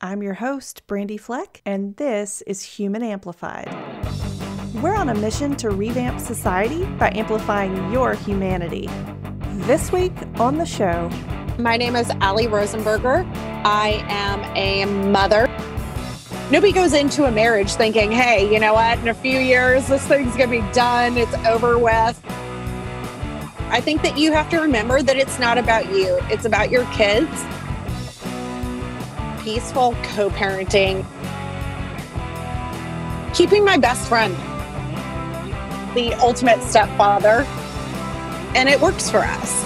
I'm your host, Brandy Fleck, and this is Human Amplified. We're on a mission to revamp society by amplifying your humanity. This week on the show, my name is Aly Rosenberger. I am a mother. Nobody goes into a marriage thinking, hey, you know what, in a few years, this thing's going to be done, it's over with. I think that you have to remember that it's not about you, it's about your kids. Peaceful co-parenting. Keeping my best friend, the ultimate stepfather, and it works for us.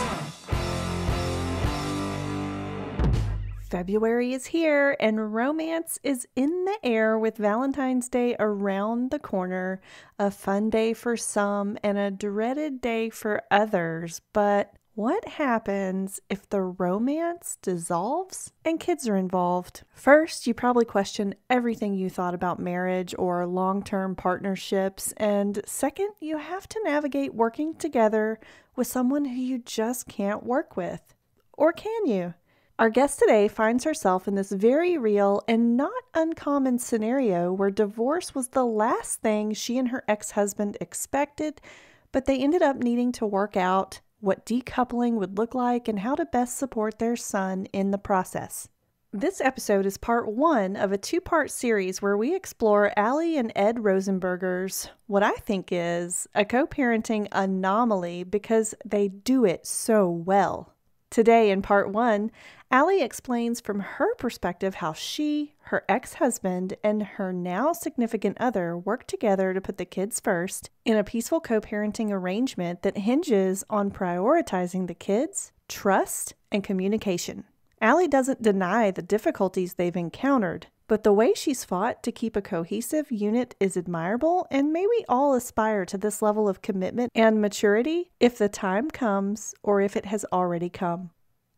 February is here and romance is in the air with Valentine's Day around the corner, a fun day for some and a dreaded day for others. But what happens if the romance dissolves and kids are involved? First, you probably question everything you thought about marriage or long-term partnerships. And second, you have to navigate working together with someone who you just can't work with. Or can you? Our guest today finds herself in this very real and not uncommon scenario where divorce was the last thing she and her ex-husband expected, but they ended up needing to work out what decoupling would look like and how to best support their son in the process. This episode is part one of a two-part series where we explore Aly and Ed Rosenberger's, what I think is, a co-parenting anomaly because they do it so well. Today in part one, Aly explains from her perspective how she, her ex-husband, and her now significant other work together to put the kids first in a peaceful co-parenting arrangement that hinges on prioritizing the kids, trust, and communication. Aly doesn't deny the difficulties they've encountered, but the way she's fought to keep a cohesive unit is admirable, and may we all aspire to this level of commitment and maturity if the time comes or if it has already come.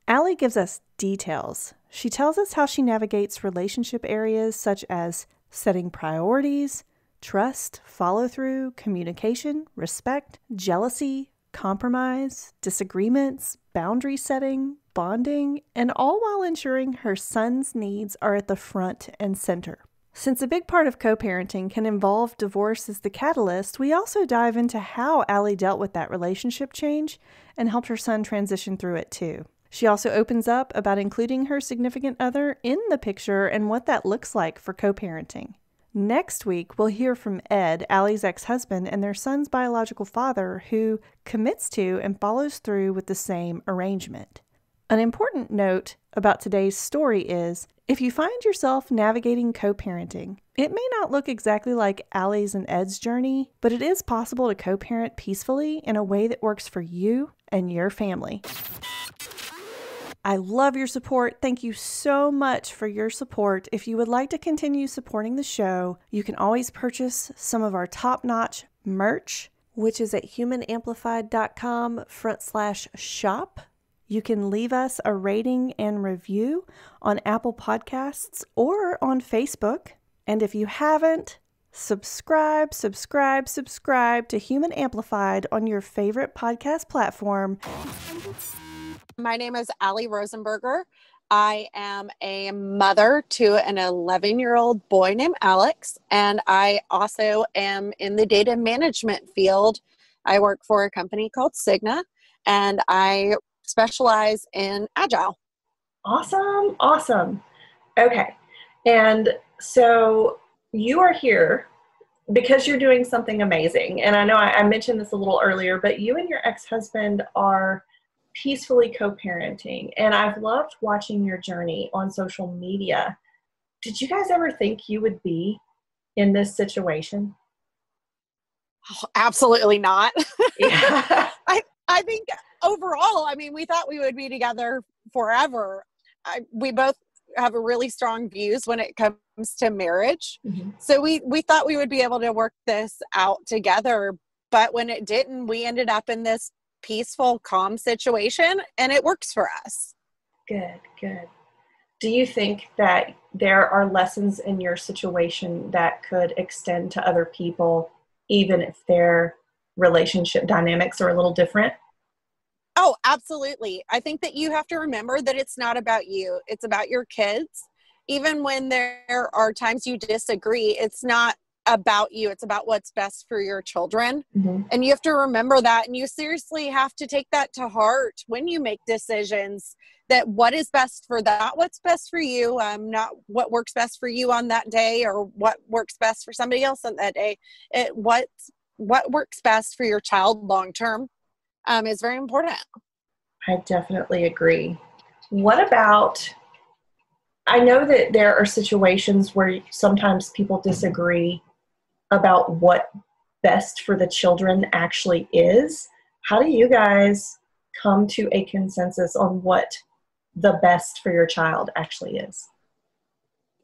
Aly gives us details. She tells us how she navigates relationship areas such as setting priorities, trust, follow-through, communication, respect, jealousy, compromise, disagreements, boundary setting, bonding, and all while ensuring her son's needs are at the front and center. Since a big part of co-parenting can involve divorce as the catalyst, we also dive into how Aly dealt with that relationship change and helped her son transition through it too. She also opens up about including her significant other in the picture and what that looks like for co-parenting. Next week, we'll hear from Ed, Aly's ex-husband, and their son's biological father, who commits to and follows through with the same arrangement. An important note about today's story is, if you find yourself navigating co-parenting, it may not look exactly like Aly's and Ed's journey, but it is possible to co-parent peacefully in a way that works for you and your family. I love your support. Thank you so much for your support. If you would like to continue supporting the show, you can always purchase some of our top-notch merch, which is at humanamplified.com/shop. You can leave us a rating and review on Apple Podcasts or on Facebook. And if you haven't, subscribe to Human Amplified on your favorite podcast platform. My name is Aly Rosenberger. I am a mother to an 11-year-old boy named Alex, and I also am in the data management field. I work for a company called Cigna, and I specialize in Agile. Awesome. Okay. And so you are here because you're doing something amazing. And I know I mentioned this a little earlier, but you and your ex-husband are peacefully co-parenting. And I've loved watching your journey on social media. Did you guys ever think you would be in this situation? Oh, absolutely not. Yeah. I think overall, we thought we would be together forever. We both have really strong views when it comes to marriage. Mm-hmm. So we thought we would be able to work this out together. But when it didn't, we ended up in this peaceful, calm situation, and it works for us. Good. Do you think that there are lessons in your situation that could extend to other people, even if their relationship dynamics are a little different? Oh, absolutely. I think that you have to remember that it's not about you. It's about your kids. even when there are times you disagree, it's not about you. It's about what's best for your children. Mm-hmm. And you have to remember that. And you seriously have to take that to heart when you make decisions, that what is best for that, what's best for you, not what works best for you on that day or what works best for somebody else on that day. What works best for your child long-term is very important. I definitely agree. What about, I know that there are situations where sometimes people disagree about what best for the children actually is. How do you guys come to a consensus on what the best for your child actually is?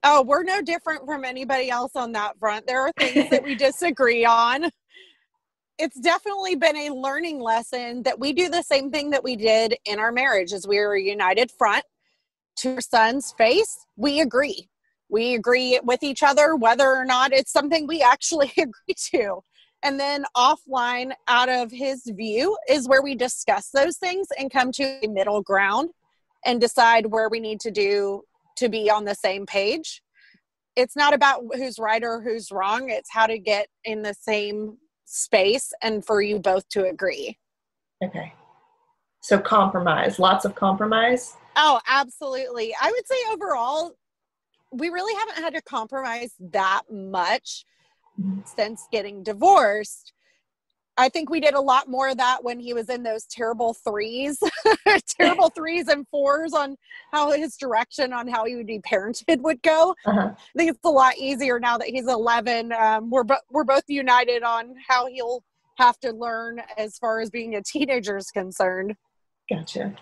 Oh, we're no different from anybody else on that front. There are things that we disagree on. It's definitely been a learning lesson that we do the same thing that we did in our marriage. As we were a united front to our son's face, we agree. We agree with each other whether or not it's something we actually agree to. And then offline, out of his view, is where we discuss those things and come to a middle ground and decide where we need to do to be on the same page. It's not about who's right or who's wrong. It's how to get in the same space and for you both to agree. Okay. So compromise, lots of compromise. Oh, absolutely. I would say overall, we really haven't had to compromise that much since getting divorced. I think we did a lot more of that when he was in those terrible threes and fours on how his direction on how he would be parented would go. Uh-huh. I think it's a lot easier now that he's 11. We're both united on how he'll have to learn as far as being a teenager is concerned. Gotcha.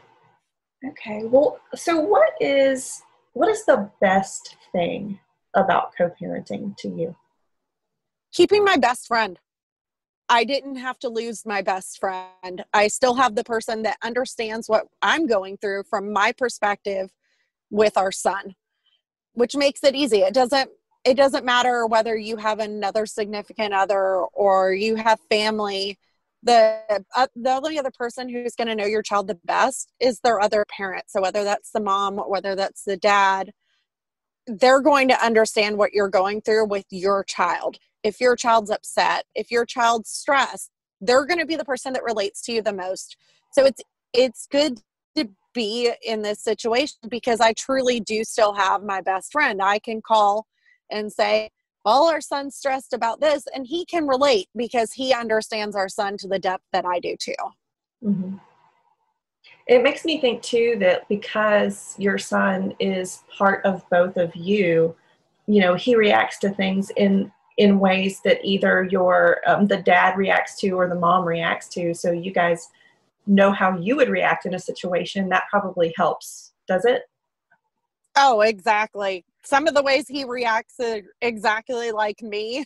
Okay. Well, so what is the best thing about co-parenting to you? Keeping my best friend. I didn't have to lose my best friend. I still have the person that understands what I'm going through from my perspective with our son, which makes it easy. It doesn't matter whether you have another significant other or you have family. The only other person who's going to know your child the best is their other parent. So whether that's the mom, whether that's the dad, they're going to understand what you're going through with your child. If your child's upset, if your child's stressed, they're going to be the person that relates to you the most. So it's good to be in this situation because I truly do still have my best friend. I can call and say, well, our son's stressed about this, and he can relate because he understands our son to the depth that I do too. Mm-hmm. It makes me think too that because your son is part of both of you, he reacts to things in ways that either the dad reacts to or the mom reacts to. So you guys know how you would react in a situation. That probably helps, does it? Oh, exactly. Some of the ways he reacts are exactly like me.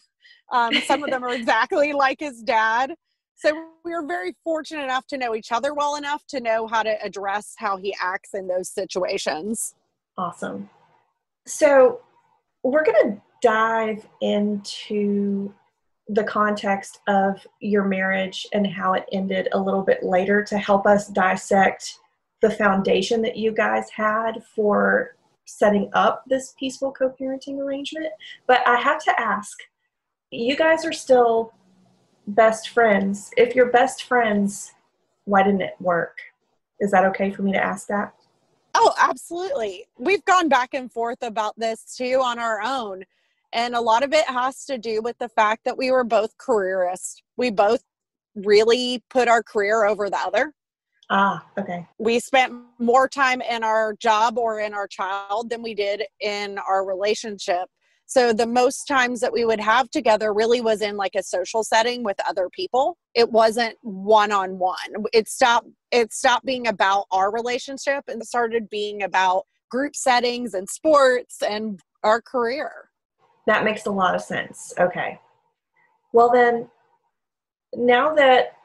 Some of them are exactly like his dad. So we're very fortunate enough to know each other well enough to know how to address how he acts in those situations. Awesome. So we're going to dive into the context of your marriage and how it ended a little bit later to help us dissect the foundation that you guys had for setting up this peaceful co-parenting arrangement. But I have to ask, you guys are still best friends. If you're best friends, why didn't it work? Is that okay for me to ask that? Oh, absolutely. We've gone back and forth about this too on our own. And a lot of it has to do with the fact that we were both careerists. We both really put our career over the other. Ah, okay. We spent more time in our job or in our child than we did in our relationship. So the most times that we would have together really was in like a social setting with other people. It wasn't one-on-one. It stopped being about our relationship and started being about group settings and sports and our career. That makes a lot of sense. Okay. Well then, now that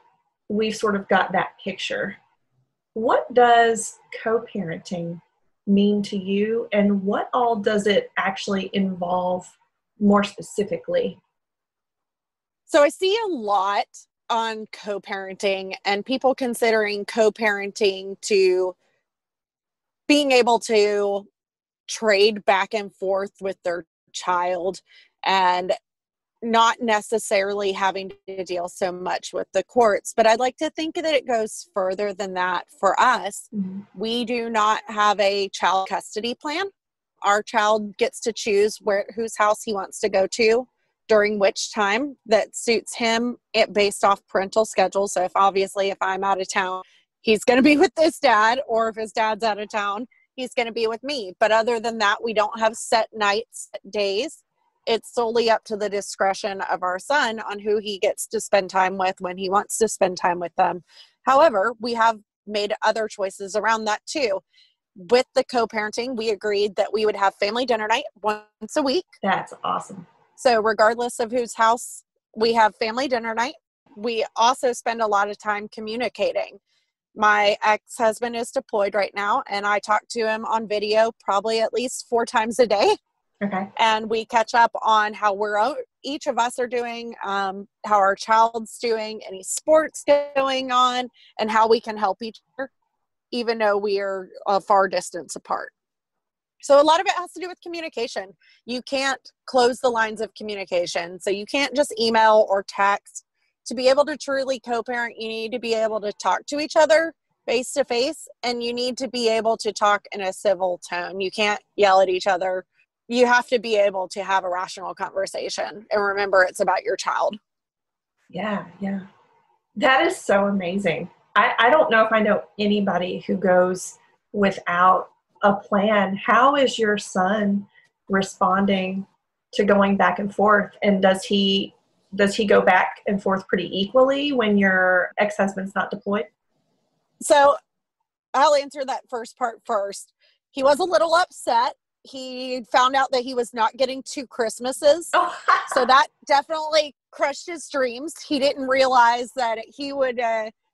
we've sort of got that picture, what does co-parenting mean to you, and what all does it actually involve more specifically? So I see a lot on co-parenting and people considering co-parenting to being able to trade back and forth with their child and not necessarily having to deal so much with the courts. But I'd like to think that it goes further than that for us. Mm-hmm. We do not have a child custody plan. Our child gets to choose whose house he wants to go to during which time that suits him, based off parental schedule. So if I'm out of town, he's going to be with this dad, or if his dad's out of town, he's going to be with me. But other than that, we don't have set nights, set days. It's solely up to the discretion of our son on who he gets to spend time with when he wants to spend time with them. However, we have made other choices around that too. With the co-parenting, we agreed that we would have family dinner night once a week. That's awesome. So regardless of whose house, we have family dinner night. We also spend a lot of time communicating. My ex-husband is deployed right now, and I talk to him on video probably at least 4 times a day. Okay. And we catch up on how each of us are doing, how our child's doing, any sports going on, and how we can help each other, even though we are a far distance apart. So a lot of it has to do with communication. You can't close the lines of communication. So you can't just email or text. To be able to truly co-parent, you need to be able to talk to each other face to face, and you need to be able to talk in a civil tone. You can't yell at each other. You have to be able to have a rational conversation. And remember, it's about your child. Yeah, yeah. That is so amazing. I don't know if I know anybody who goes without a plan. How is your son responding to going back and forth? And does he go back and forth pretty equally when your ex-husband's not deployed? So I'll answer that first part first. He was a little upset. He found out that he was not getting 2 Christmases. Oh. So that definitely crushed his dreams. He didn't realize that he would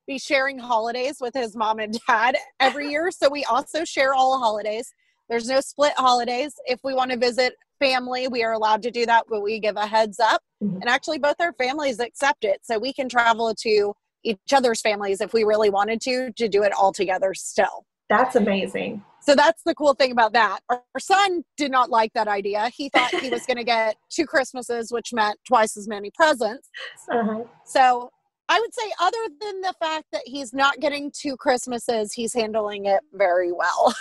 be sharing holidays with his mom and dad every year. So we also share all holidays. There's no split holidays. If we want to visit family, we are allowed to do that, but we give a heads up. Mm-hmm. And actually both our families accept it. So we can travel to each other's families if we really wanted to do it all together still. That's amazing. So that's the cool thing about that. Our son did not like that idea. He thought he was going to get 2 Christmases, which meant twice as many presents. Uh-huh. So I would say, other than the fact that he's not getting 2 Christmases, he's handling it very well.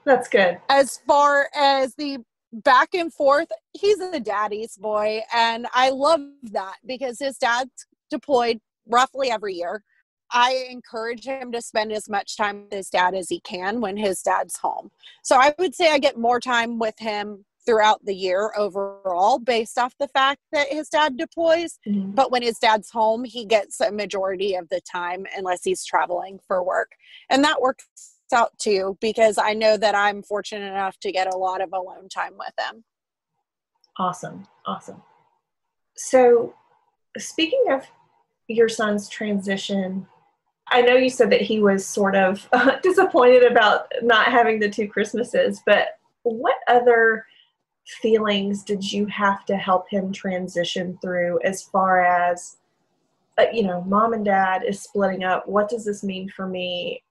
That's good. As far as the back and forth, he's a daddy's boy. And I love that because his dad's deployed roughly every year. I encourage him to spend as much time with his dad as he can when his dad's home. So I would say I get more time with him throughout the year overall based off the fact that his dad deploys. Mm-hmm. But when his dad's home, he gets a majority of the time unless he's traveling for work. And that works out too, because I know that I'm fortunate enough to get a lot of alone time with him. Awesome. Awesome. So speaking of your son's transition, I know you said that he was sort of disappointed about not having the 2 Christmases, but what other feelings did you have to help him transition through as far as, mom and dad is splitting up. What does this mean for me?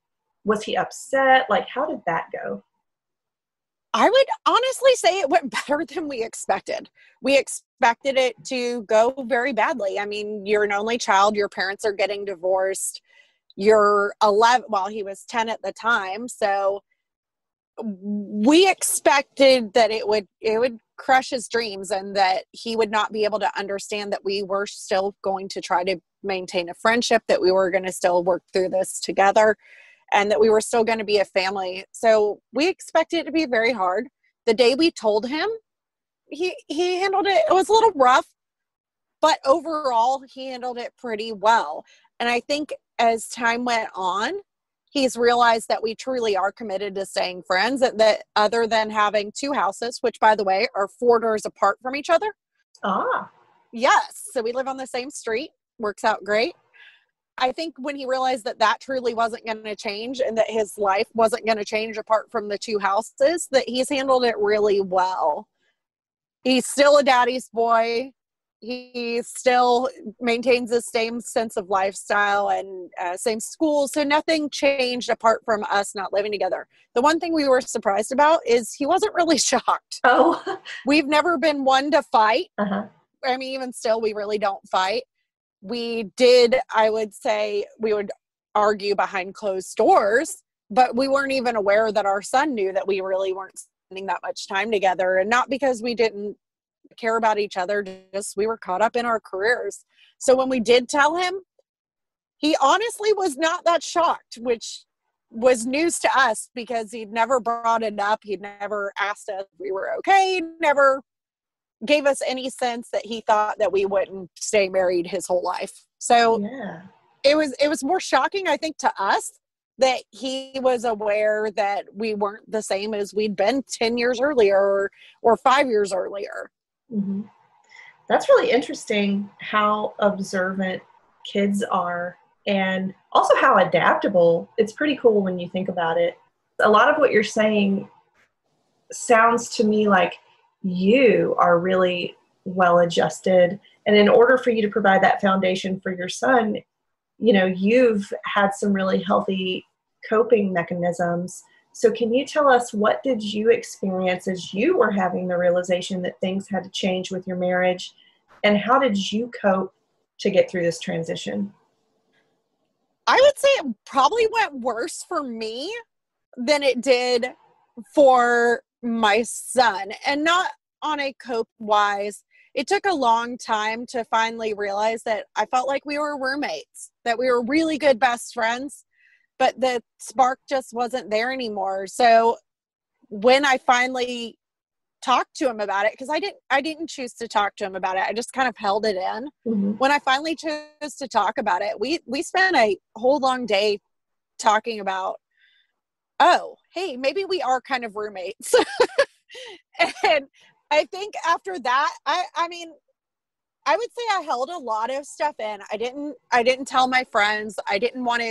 Was he upset? Like, how did that go? I would honestly say it went better than we expected. We expected it to go very badly. I mean, you're an only child. Your parents are getting divorced. You're 11. Well, he was 10 at the time. So we expected that it would crush his dreams and that he would not be able to understand that we were still going to try to maintain a friendship, that we were going to still work through this together, and that we were still going to be a family. So we expected it to be very hard. The day we told him, he handled it. It was a little rough, but overall he handled it pretty well. And I think as time went on, he's realized that we truly are committed to staying friends, that other than having 2 houses, which by the way are 4 doors apart from each other. Ah. Yes. So we live on the same street. Works out great. I think when he realized that that truly wasn't going to change and that his life wasn't going to change apart from the 2 houses, that he's handled it really well. He's still a daddy's boy. He still maintains the same sense of lifestyle and same school. So nothing changed apart from us not living together. The one thing we were surprised about is he wasn't really shocked. Oh. We've never been one to fight. Uh-huh. I mean, even still, we really don't fight. We did, I would say, we would argue behind closed doors, but we weren't even aware that our son knew that we really weren't spending that much time together. And not because we didn't care about each other, just we were caught up in our careers. So when we did tell him, he honestly was not that shocked, which was news to us because he'd never brought it up. He'd never asked us if we were okay, never gave us any sense that he thought that we wouldn't stay married his whole life. So Yeah. it was more shocking, I think, to us that he was aware that we weren't the same as we'd been 10 years earlier or 5 years earlier. Mm-hmm. That's really interesting how observant kids are, and also how adaptable. It's pretty cool when you think about it. A lot of what you're saying sounds to me like you are really well adjusted, and in order for you to provide that foundation for your son, you know, you've had some really healthy coping mechanisms. So can you tell us, what did you experience as you were having the realization that things had to change with your marriage, and how did you cope to get through this transition? I would say it probably went worse for me than it did for my son, and not on a cope wise. It took a long time to finally realize that I felt like we were roommates, that we were really good best friends, but the spark just wasn't there anymore. So when I finally talked to him about it, because I didn't choose to talk to him about it, I just kind of held it in. Mm-hmm. When I finally chose to talk about it, we spent a whole long day talking about, oh, hey, maybe we are kind of roommates. And I think after that, I mean, I would say I held a lot of stuff in. I didn't tell my friends. I didn't want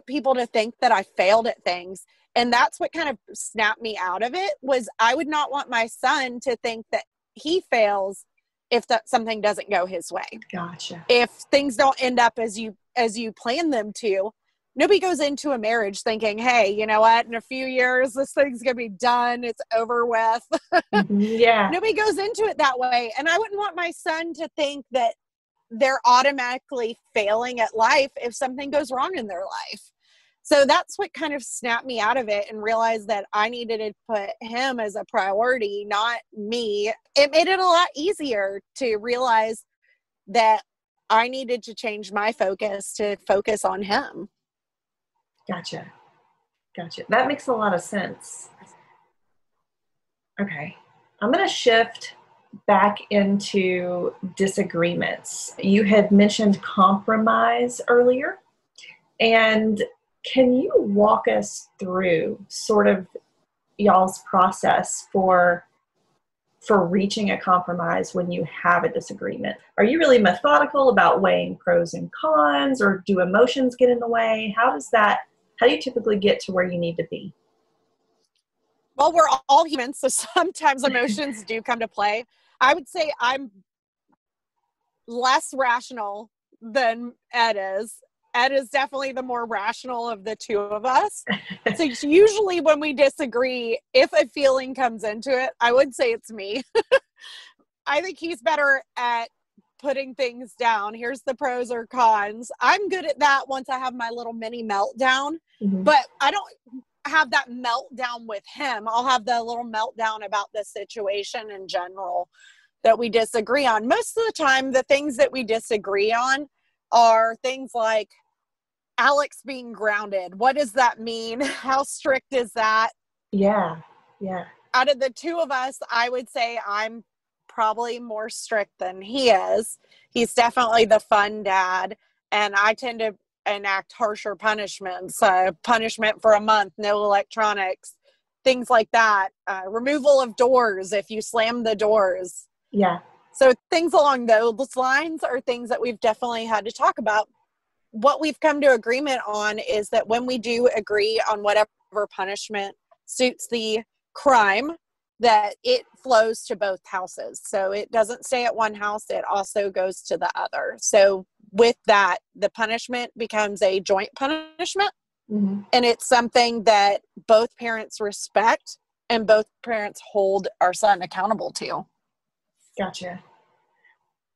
people to think that I failed at things. And that's what kind of snapped me out of it, was I would not want my son to think that he fails if something doesn't go his way. Gotcha. If things don't end up as you plan them to. Nobody goes into a marriage thinking, hey, you know what, in a few years, this thing's going to be done. It's over with. Mm-hmm. Yeah. Nobody goes into it that way. And I wouldn't want my son to think that they're automatically failing at life if something goes wrong in their life. So that's what kind of snapped me out of it, and realized that I needed to put him as a priority, not me. It made it a lot easier to realize that I needed to change my focus to focus on him. Gotcha. That makes a lot of sense. Okay. I'm going to shift back into disagreements. You had mentioned compromise earlier. And can you walk us through sort of y'all's process for reaching a compromise when you have a disagreement? Are you really methodical about weighing pros and cons, or do emotions get in the way? How do you typically get to where you need to be? Well, we're all humans, so sometimes emotions do come to play. I would say I'm less rational than Ed is. Ed is definitely the more rational of the two of us. So usually when we disagree, if a feeling comes into it, I would say it's me. I think he's better at putting things down. Here's the pros or cons. I'm good at that once I have my little mini meltdown, but I don't have that meltdown with him. I'll have the little meltdown about the situation in general that we disagree on. Most of the time, the things that we disagree on are things like Alex being grounded. What does that mean? How strict is that? Yeah. Out of the two of us, I would say I'm probably more strict than he is. He's definitely the fun dad, and I tend to enact harsher punishments. Punishment for a month, no electronics, things like that. Removal of doors if you slam the doors. Yeah. So things along those lines are things that we've definitely had to talk about. What we've come to agreement on is that when we do agree on whatever punishment suits the crime, that it flows to both houses. So it doesn't stay at one house, it also goes to the other. So with that, the punishment becomes a joint punishment. Mm-hmm. And it's something that both parents respect and both parents hold our son accountable to. Gotcha.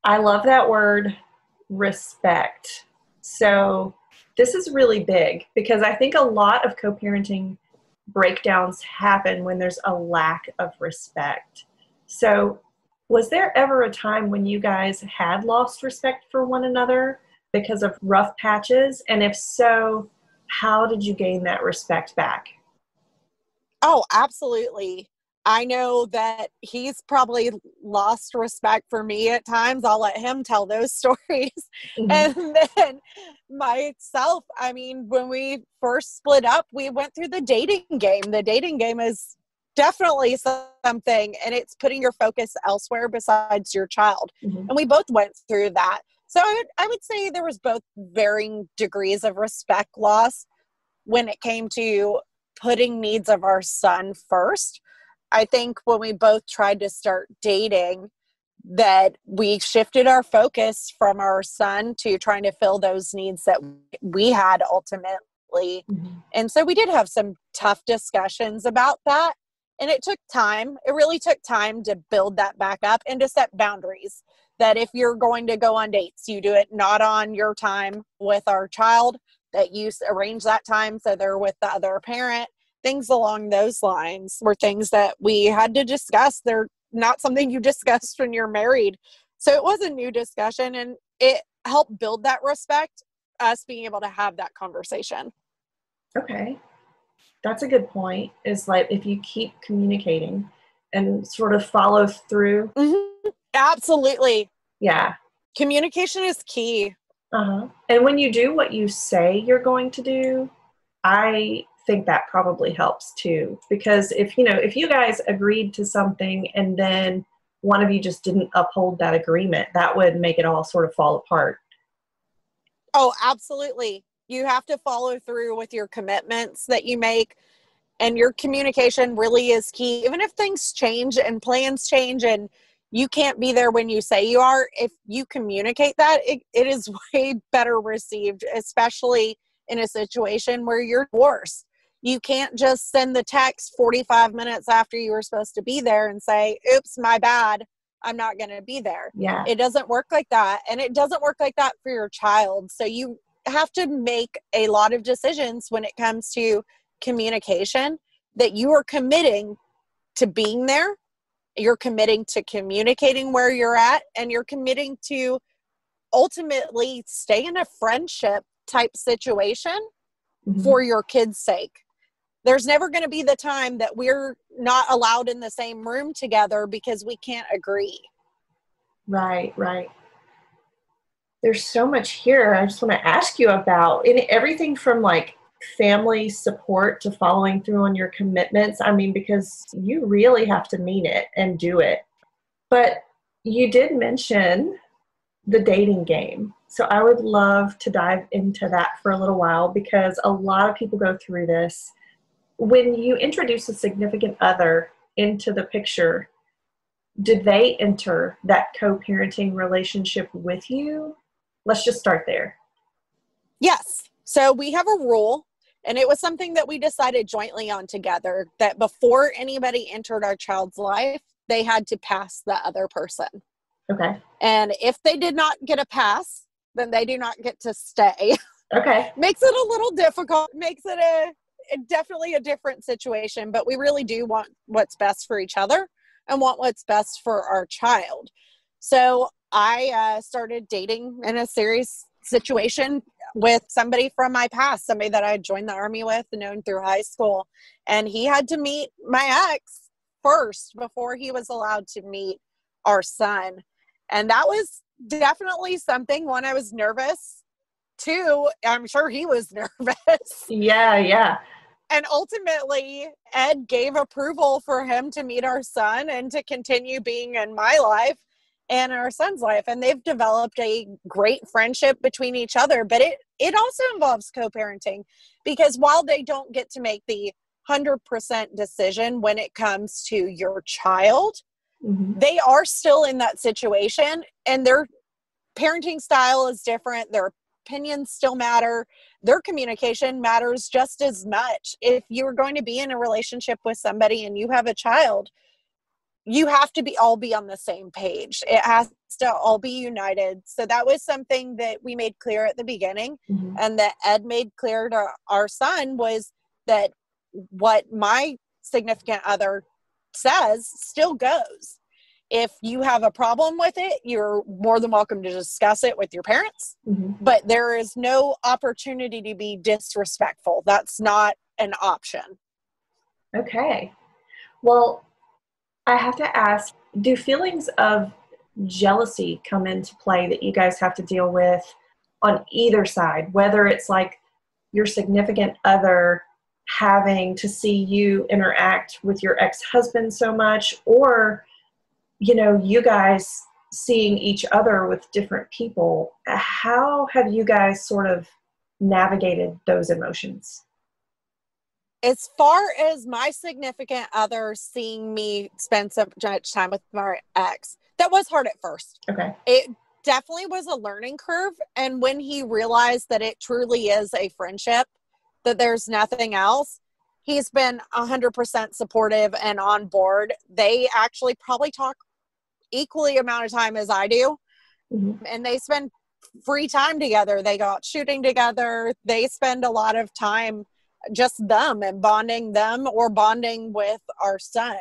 I love that word, respect. So this is really big because I think a lot of co-parenting breakdowns happen when there's a lack of respect. So was there ever a time when you guys had lost respect for one another because of rough patches? And if so, how did you gain that respect back? Oh, absolutely. I know that he's probably lost respect for me at times. I'll let him tell those stories. Mm-hmm. And then myself, I mean, when we first split up, we went through the dating game. The dating game is definitely something, and it's putting your focus elsewhere besides your child. Mm-hmm. And we both went through that. So I would say there was both varying degrees of respect loss when it came to putting needs of our son first. I think when we both tried to start dating, that we shifted our focus from our son to trying to fill those needs that we had ultimately. Mm-hmm. And so we did have some tough discussions about that. And it took time. It really took time to build that back up and to set boundaries that if you're going to go on dates, you do it not on your time with our child, that you arrange that time so they're with the other parent. Things along those lines were things that we had to discuss. They're not something you discuss when you're married. So it was a new discussion, and it helped build that respect, us being able to have that conversation. Okay. That's a good point, is like if you keep communicating and sort of follow through. Mm-hmm. Absolutely. Yeah. Communication is key. Uh-huh. And when you do what you say you're going to do, I think that probably helps too. Because if you guys agreed to something and then one of you just didn't uphold that agreement, that would make it all sort of fall apart. Oh, absolutely. You have to follow through with your commitments that you make, and your communication really is key. Even if things change and plans change and you can't be there when you say you are, if you communicate that, it is way better received, especially in a situation where you're divorced. You can't just send the text 45 minutes after you were supposed to be there and say, oops, my bad, I'm not going to be there. Yeah. It doesn't work like that. And it doesn't work like that for your child. So you have to make a lot of decisions when it comes to communication, that you are committing to being there. You're committing to communicating where you're at, and you're committing to ultimately stay in a friendship type situation Mm-hmm. for your kids' sake. There's never going to be the time that we're not allowed in the same room together because we can't agree. Right. There's so much here I just want to ask you about. Everything from like family support to following through on your commitments. I mean, because you really have to mean it and do it. But you did mention the dating game. So I would love to dive into that for a little while, because a lot of people go through this. When you introduce a significant other into the picture, did they enter that co-parenting relationship with you? Let's just start there. Yes. So we have a rule, and it was something that we decided jointly on together, that before anybody entered our child's life, they had to pass the other person. Okay. And if they did not get a pass, then they do not get to stay. Okay. Makes it a little difficult, makes it definitely a different situation, but we really do want what's best for each other and want what's best for our child. So I started dating in a serious situation with somebody from my past, somebody that I had joined the Army with, known through high school. And he had to meet my ex first before he was allowed to meet our son. And that was definitely something. One, I was nervous. Two, I'm sure he was nervous. Yeah. And ultimately, Ed gave approval for him to meet our son and to continue being in my life and our son's life. And they've developed a great friendship between each other. But it also involves co-parenting, because while they don't get to make the 100% decision when it comes to your child. Mm-hmm. They are still in that situation, and their parenting style is different. Their opinions still matter. Their communication matters just as much. If you're going to be in a relationship with somebody and you have a child, you have to all be on the same page. It has to all be united. So that was something that we made clear at the beginning, Mm-hmm. and that Ed made clear to our son, was that what my significant other says still goes. If you have a problem with it, you're more than welcome to discuss it with your parents, Mm-hmm. but there is no opportunity to be disrespectful. That's not an option. Okay. Well, I have to ask, do feelings of jealousy come into play that you guys have to deal with on either side, whether it's like your significant other having to see you interact with your ex-husband so much, or, you know, you guys seeing each other with different people? How have you guys sort of navigated those emotions? As far as my significant other seeing me spend so much time with my ex, that was hard at first. Okay. It definitely was a learning curve. And when he realized that it truly is a friendship, that there's nothing else, he's been 100% supportive and on board. They actually probably talk equally amount of time as I do. Mm-hmm. And they spend free time together. They go out shooting together. They spend a lot of time just them and bonding them or bonding with our son.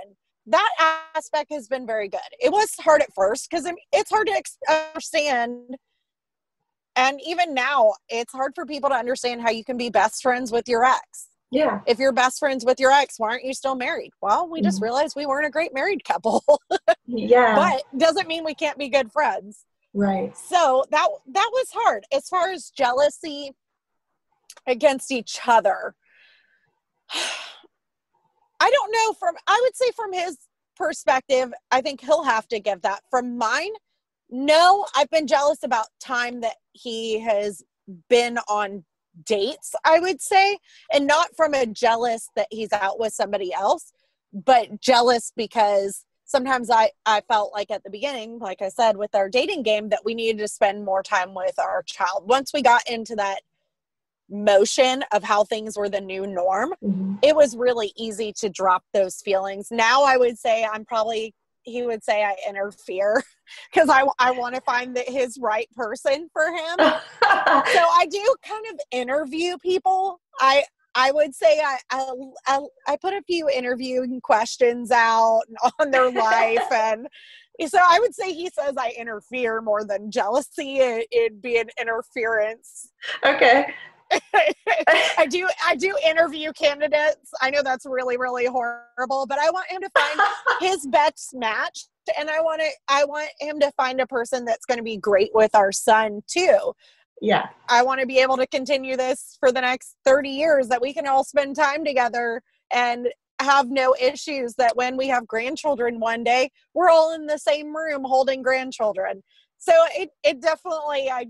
That aspect has been very good. It was hard at first because it's hard to understand. And even now, it's hard for people to understand how you can be best friends with your ex. Yeah. If you're best friends with your ex, why aren't you still married? Well, we just realized we weren't a great married couple. Yeah. But doesn't mean we can't be good friends. Right. So that was hard. As far as jealousy against each other, I don't know, I would say from his perspective, I think he'll have to give that. From mine, no, I've been jealous about time that he has been on dates, I would say, and not from a jealous that he's out with somebody else, but jealous because sometimes I felt like at the beginning, like I said, with our dating game, that we needed to spend more time with our child. Once we got into that motion of how things were the new norm, it was really easy to drop those feelings. Now I would say he would say I interfere because I want to find his right person for him. So I do kind of interview people. I would say I put a few interviewing questions out on their life, and so I would say he says I interfere more than jealousy. It'd be an interference. Okay. I do interview candidates. I know that's really, really horrible, but I want him to find his best match, and I want him to find a person that's going to be great with our son too. Yeah. I want to be able to continue this for the next 30 years, that we can all spend time together and have no issues, that when we have grandchildren one day, we're all in the same room holding grandchildren. So it definitely, I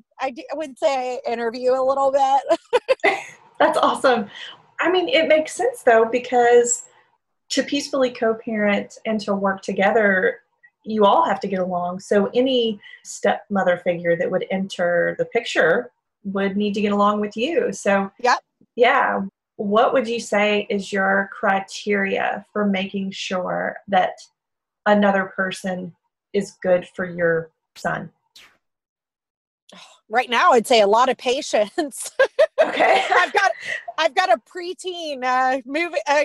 would say I interview a little bit. That's awesome. I mean, it makes sense though, because to peacefully co-parent and to work together, you all have to get along. So any stepmother figure that would enter the picture would need to get along with you. So Yep. Yeah. What would you say is your criteria for making sure that another person is good for your son? Right now, I'd say a lot of patience. Okay. I've got a preteen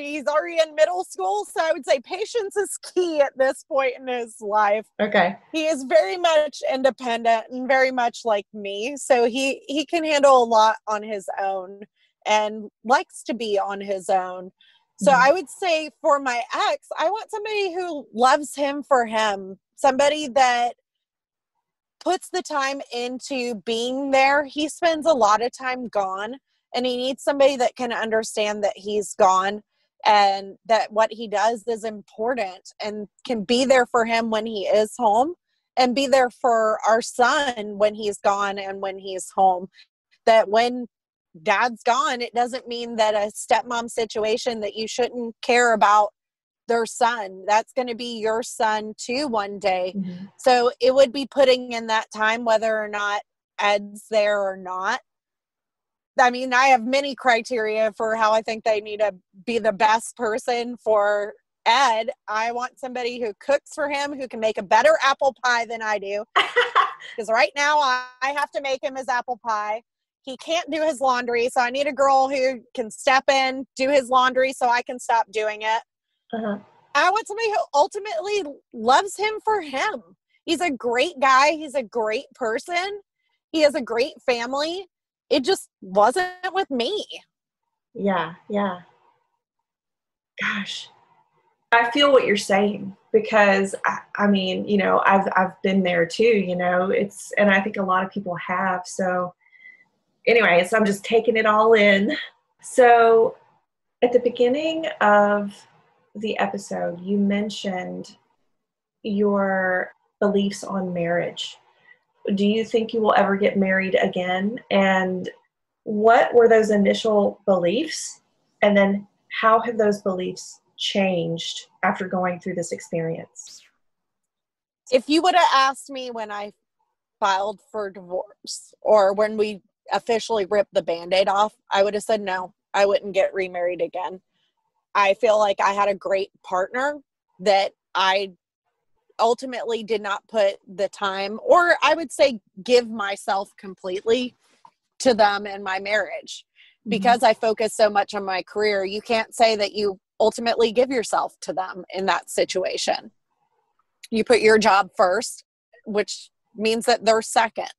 he's already in middle school, so I would say patience is key at this point in his life. Okay. He is very much independent and very much like me, so he can handle a lot on his own and likes to be on his own. So I would say for my ex, I want somebody who loves him for him, somebody that puts the time into being there. He spends a lot of time gone, and he needs somebody that can understand that he's gone and that what he does is important, and can be there for him when he is home, and be there for our son when he's gone and when he's home. That when dad's gone, it doesn't mean that a stepmom situation that you shouldn't care about their son. That's going to be your son too one day. Mm-hmm. So it would be putting in that time, whether or not Ed's there or not. I mean, I have many criteria for how I think they need to be the best person for Ed. I want somebody who cooks for him, who can make a better apple pie than I do. Because right now I have to make him his apple pie. He can't do his laundry, so I need a girl who can step in, do his laundry so I can stop doing it. Uh-huh. I want somebody who ultimately loves him for him. He's a great guy. He's a great person. He has a great family. It just wasn't with me. Yeah, yeah. Gosh, I feel what you're saying, because I mean, you know, I've been there too, you know, and I think a lot of people have. So anyways, I'm just taking it all in. So at the beginning of the episode, you mentioned your beliefs on marriage. Do you think you will ever get married again? And what were those initial beliefs? And then how have those beliefs changed after going through this experience? If you would have asked me when I filed for divorce or when we officially ripped the Band-Aid off, I would have said no, I wouldn't get remarried again. I feel like I had a great partner that I ultimately did not put the time, or I would say give myself completely to them in my marriage. Because I focused so much on my career, you can't say that you ultimately give yourself to them in that situation. You put your job first, which means that they're second.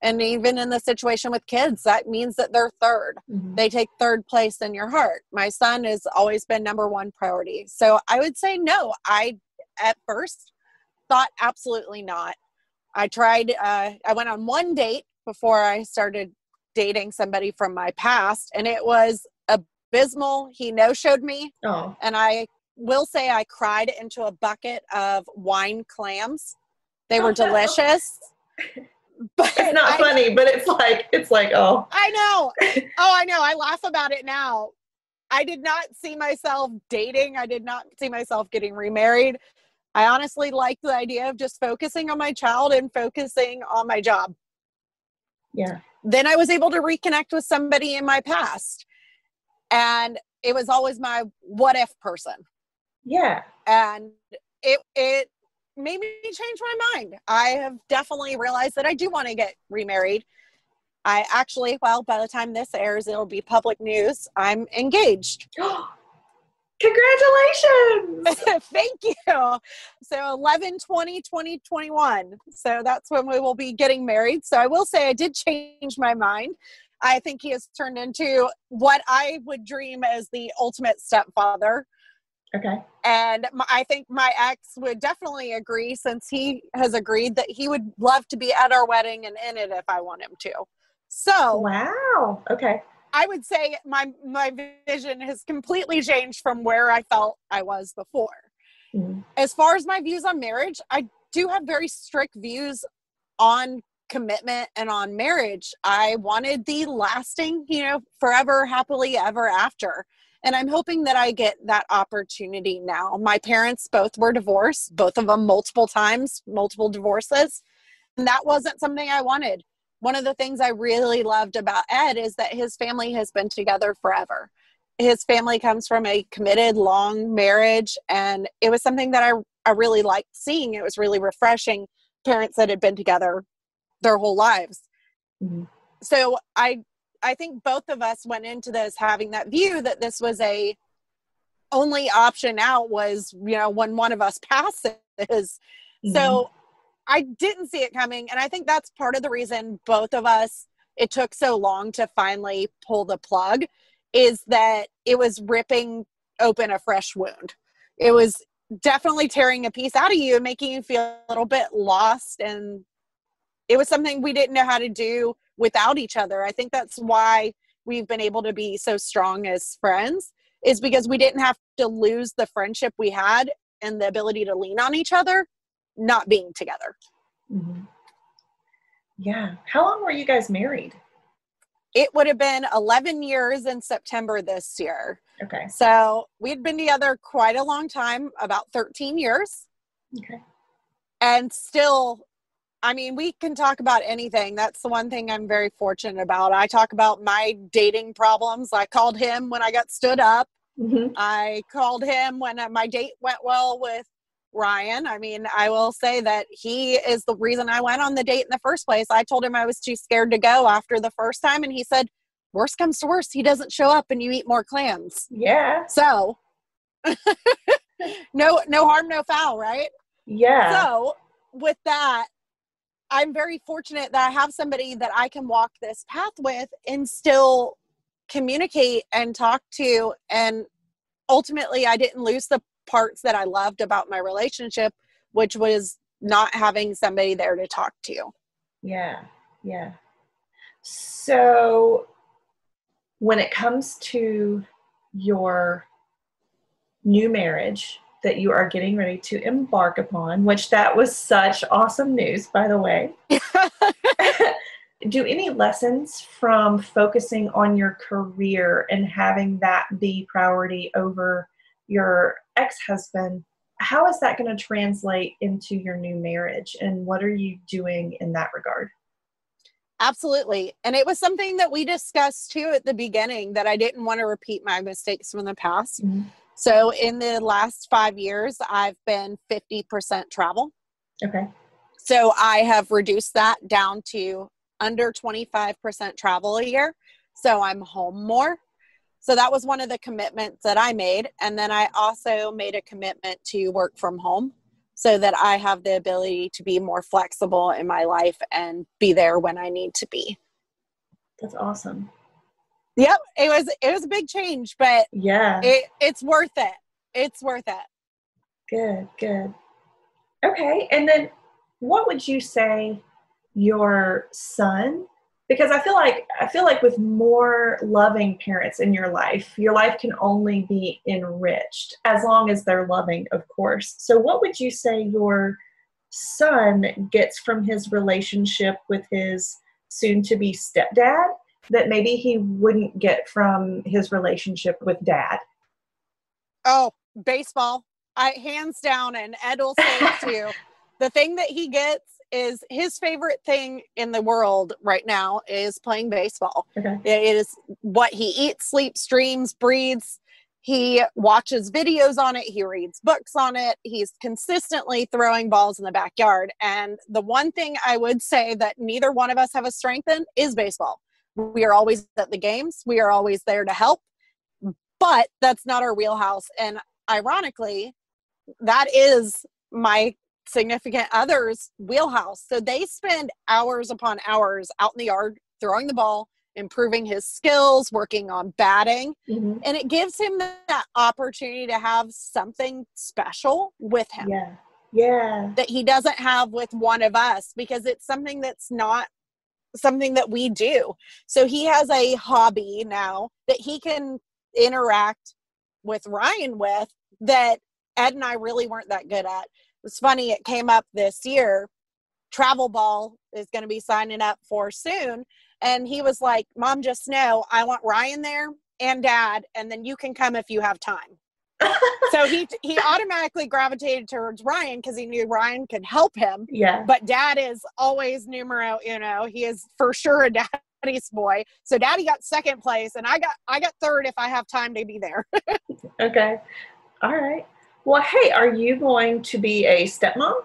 And even in the situation with kids, that means that they're third. They take third place in your heart. My son has always been number one priority. So I would say no. I, at first, thought absolutely not. I tried, I went on one date before I started dating somebody from my past, and it was abysmal. He no-showed me. Oh. And I will say I cried into a bucket of wine clams. They were delicious. But it's not funny, but it's like, oh. I know. Oh, I know. I laugh about it now. I did not see myself dating. I did not see myself getting remarried. I honestly liked the idea of just focusing on my child and focusing on my job. Yeah. Then I was able to reconnect with somebody in my past. And it was always my what if person. Yeah. And it made me change my mind. I have definitely realized that I do want to get remarried. I actually, well, by the time this airs, it'll be public news. I'm engaged. Congratulations. Thank you. So 11/20/2021. So that's when we will be getting married. So I will say I did change my mind. I think he has turned into what I would dream as the ultimate stepfather. Okay. And I think my ex would definitely agree, since he has agreed that he would love to be at our wedding and in it if I want him to. So wow. Okay. I would say my vision has completely changed from where I felt I was before. As far as my views on marriage, I do have very strict views on commitment and on marriage. I wanted the lasting, forever, happily ever after. And I'm hoping that I get that opportunity now. My parents both were divorced, both of them multiple times, multiple divorces. And that wasn't something I wanted. One of the things I really loved about Ed is that his family has been together forever. His family comes from a committed, long marriage. And it was something that I really liked seeing. It was really refreshing. Parents that had been together their whole lives. So I think both of us went into this having that view that this was a only option out was, when one of us passes. So I didn't see it coming. And I think that's part of the reason both of us, it took so long to finally pull the plug, is that it was ripping open a fresh wound. It was definitely tearing a piece out of you and making you feel a little bit lost. And it was something we didn't know how to do without each other. I think that's why we've been able to be so strong as friends, is because we didn't have to lose the friendship we had and the ability to lean on each other, not being together. Yeah. How long were you guys married? it would have been 11 years in September this year. Okay. So we'd been together quite a long time, about 13 years. Okay. And still, I mean, we can talk about anything. That's the one thing I'm very fortunate about. I talk about my dating problems. I called him when I got stood up. Mm-hmm. I called him when my date went well with Ryan. I mean, I will say that he is the reason I went on the date in the first place. I told him I was too scared to go after the first time, and he said, worst comes to worst, he doesn't show up and you eat more clams. Yeah. So no harm, no foul, right? Yeah. So with that, I'm very fortunate that I have somebody that I can walk this path with and still communicate and talk to. And ultimately, I didn't lose the parts that I loved about my relationship, which was not having somebody there to talk to. Yeah. Yeah. So when it comes to your new marriage that you are getting ready to embark upon, which that was such awesome news, by the way. Do any lessons from focusing on your career and having that be priority over your ex-husband, how is that going to translate into your new marriage? And what are you doing in that regard? Absolutely. And it was something that we discussed too at the beginning, that I didn't want to repeat my mistakes from the past. Mm-hmm. So in the last 5 years, I've been 50% travel. Okay. So I have reduced that down to under 25% travel a year. So I'm home more. So that was one of the commitments that I made. And then I also made a commitment to work from home so that I have the ability to be more flexible in my life and be there when I need to be. That's awesome. Yep. It was a big change, but yeah, it's worth it. It's worth it. Good. Okay. And then what would you say your son, because I feel like with more loving parents in your life can only be enriched as long as they're loving, of course. So what would you say your son gets from his relationship with his soon-to-be stepdad that maybe he wouldn't get from his relationship with dad? Oh, baseball. Hands down, and Ed will say it too. The thing that he gets is his favorite thing in the world right now is playing baseball. Okay. It is what he eats, sleeps, dreams, breathes. He watches videos on it. He reads books on it. He's consistently throwing balls in the backyard. And the one thing I would say that neither one of us have a strength in is baseball. We are always at the games. We are always there to help. But that's not our wheelhouse. And ironically, that is my significant other's wheelhouse. So they spend hours upon hours out in the yard throwing the ball, improving his skills, working on batting. Mm-hmm. And it gives him that opportunity to have something special with him. Yeah. That he doesn't have with one of us, because it's something that's not something that we do. So he has a hobby now that he can interact with Ryan with that Ed and I really weren't that good at. It's funny, it came up this year. Travel ball is going to be signing up for soon. And he was like, Mom, just know I want Ryan there and Dad, and then you can come if you have time. So he automatically gravitated towards Ryan because he knew Ryan could help him. Yeah. But Dad is always numero uno. He is for sure a daddy's boy. So Daddy got second place, and I got third if I have time to be there. Okay. All right. Well, hey, are you going to be a stepmom?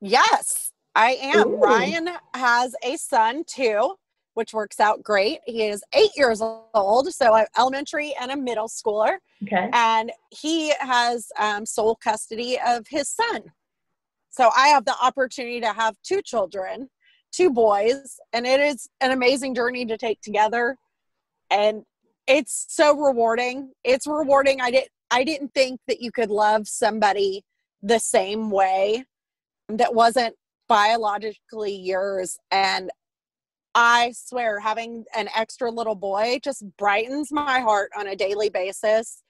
Yes, I am. Ooh. Ryan has a son too, which works out great. He is 8 years old, so I'm elementary and a middle schooler. Okay. And he has sole custody of his son. So I have the opportunity to have two children, two boys, and it is an amazing journey to take together. And it's so rewarding. It's rewarding. I didn't think that you could love somebody the same way that wasn't biologically yours. And I swear, having an extra little boy just brightens my heart on a daily basis.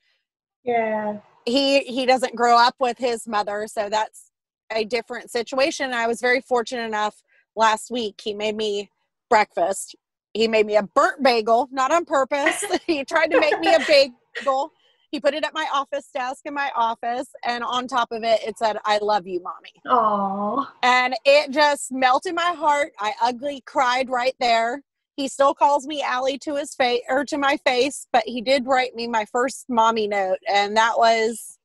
Yeah. He doesn't grow up with his mother, so that's a different situation. I was very fortunate enough last week. He made me breakfast. He made me a burnt bagel, not on purpose. He tried to make me a bagel. He put it at my office desk in my office, and on top of it, it said, "I love you, mommy." Aww. And it just melted my heart. I ugly cried right there. He still calls me Aly to his face or to my face, but he did write me my first mommy note, and that was,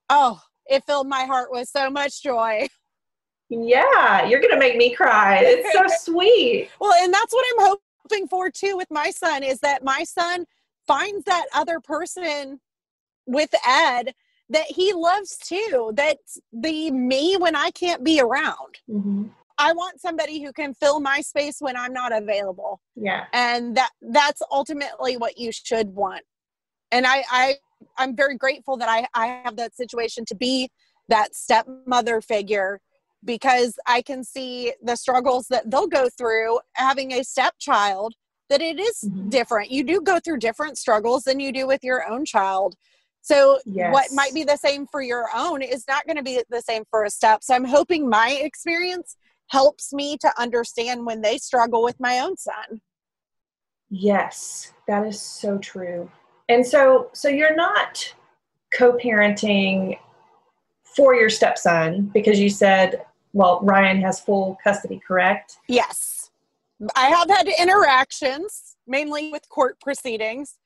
oh, it filled my heart with so much joy. Yeah, you're going to make me cry. It's so sweet. Well, and that's what I'm hoping for too with my son, is that my son finds that other person with Ed that he loves too. That's the me when I can't be around. Mm-hmm. I want somebody who can fill my space when I'm not available. Yeah. And that's ultimately what you should want. And I'm very grateful that I have that situation to be that stepmother figure, because I can see the struggles that they'll go through having a stepchild, that it is mm-hmm. different. You do go through different struggles than you do with your own child. So yes. what might be the same for your own is not going to be the same for a step. So I'm hoping my experience helps me to understand when they struggle with my own son. Yes, that is so true. And so you're not co-parenting for your stepson, because you said, well, Ryan has full custody, correct? Yes. I have had interactions, mainly with court proceedings,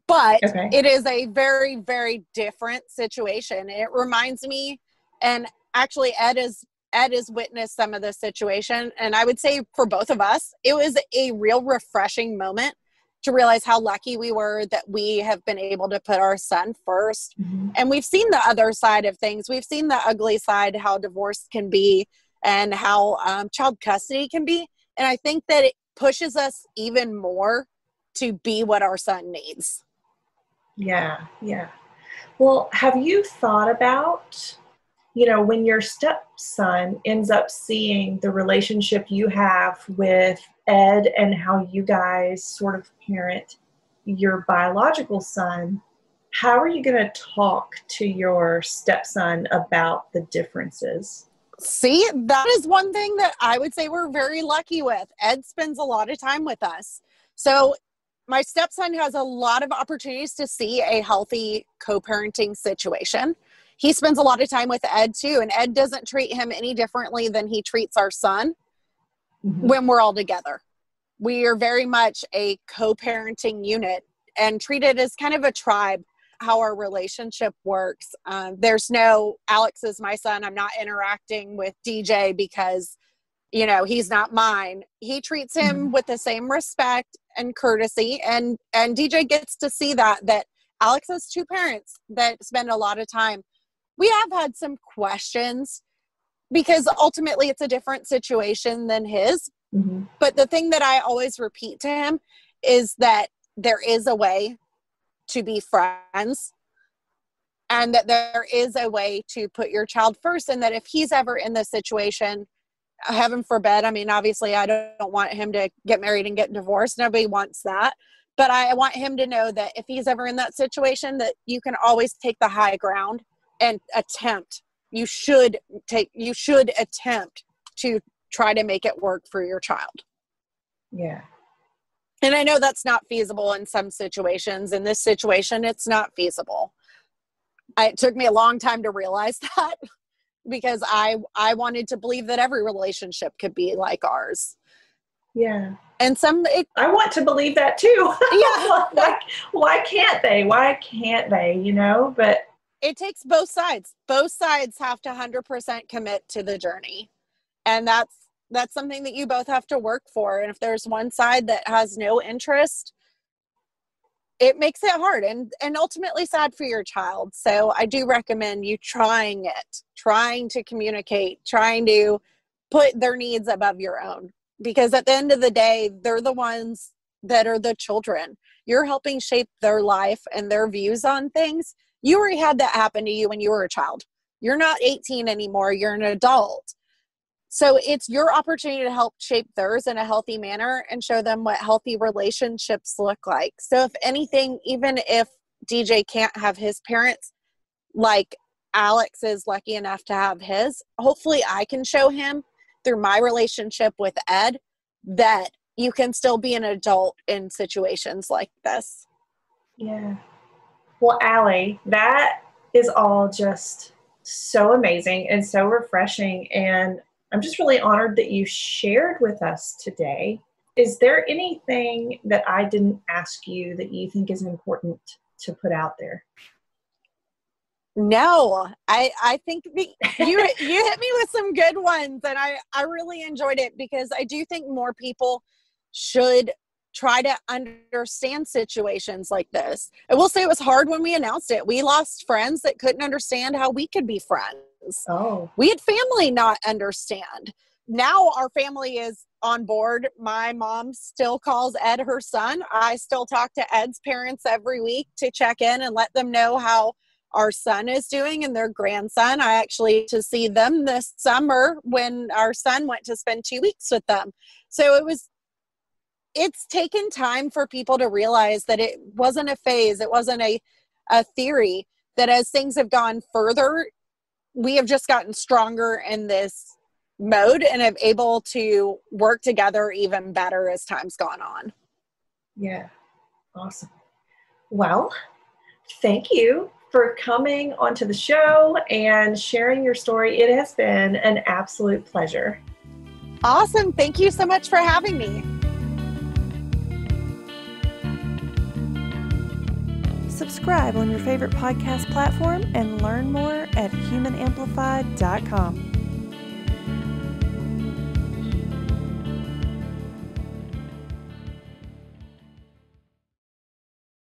but okay. It is a very, very different situation. It reminds me, and actually Ed has witnessed some of this situation, and I would say for both of us, it was a real refreshing moment to realize how lucky we were that we have been able to put our son first. Mm-hmm. And we've seen the other side of things. We've seen the ugly side, how divorce can be and how child custody can be. And I think that it pushes us even more to be what our son needs. Yeah, yeah. Well, have you thought about, when your stepson ends up seeing the relationship you have with Ed and how you guys sort of parent your biological son, how are you going to talk to your stepson about the differences? See, that is one thing that I would say we're very lucky with. Ed spends a lot of time with us. So my stepson has a lot of opportunities to see a healthy co-parenting situation. He spends a lot of time with Ed too, and Ed doesn't treat him any differently than he treats our son mm-hmm. when we're all together. We are very much a co-parenting unit and treat it as kind of a tribe, how our relationship works. There's no, Alex is my son, I'm not interacting with DJ because, he's not mine. He treats him mm-hmm. with the same respect and courtesy, and DJ gets to see that Alex has two parents that spend a lot of time. We have had some questions because ultimately it's a different situation than his. Mm-hmm. But the thing that I always repeat to him is that there is a way to be friends, and that there is a way to put your child first, and that if he's ever in this situation, heaven forbid, I mean, obviously I don't want him to get married and get divorced. Nobody wants that. But I want him to know that if he's ever in that situation, that you can always take the high ground and attempt. You should attempt to try to make it work for your child. Yeah. And I know that's not feasible in some situations. In this situation, it's not feasible. It took me a long time to realize that, because I wanted to believe that every relationship could be like ours. Yeah. And I want to believe that too. Yeah. Why can't they? But it takes both sides. Both sides have to 100% commit to the journey. And that's something that you both have to work for. And if there's one side that has no interest, it makes it hard and ultimately sad for your child. So I do recommend you trying to communicate, trying to put their needs above your own. Because at the end of the day, they're the ones that are the children. You're helping shape their life and their views on things. You already had that happen to you when you were a child. You're not 18 anymore. You're an adult. So it's your opportunity to help shape theirs in a healthy manner and show them what healthy relationships look like. So if anything, even if DJ can't have his parents, like Alex is lucky enough to have his, hopefully I can show him through my relationship with Ed that you can still be an adult in situations like this. Yeah. Well, Aly, that is all just so amazing and so refreshing. And I'm just really honored that you shared with us today. Is there anything that I didn't ask you that you think is important to put out there? No, I think you hit me with some good ones, and I really enjoyed it, because I do think more people should try to understand situations like this. I will say it was hard when we announced it. We lost friends that couldn't understand how we could be friends. Oh. We had family not understand. Now our family is on board. My mom still calls Ed her son. I still talk to Ed's parents every week to check in and let them know how our son is doing and their grandson. I actually to see them this summer when our son went to spend 2 weeks with them. So it's taken time for people to realize that it wasn't a phase. It wasn't a theory, that as things have gone further, we have just gotten stronger in this mode and have able to work together even better as time's gone on. Yeah. Awesome. Well, thank you for coming onto the show and sharing your story. It has been an absolute pleasure. Awesome. Thank you so much for having me. Subscribe on your favorite podcast platform and learn more at humanamplified.com.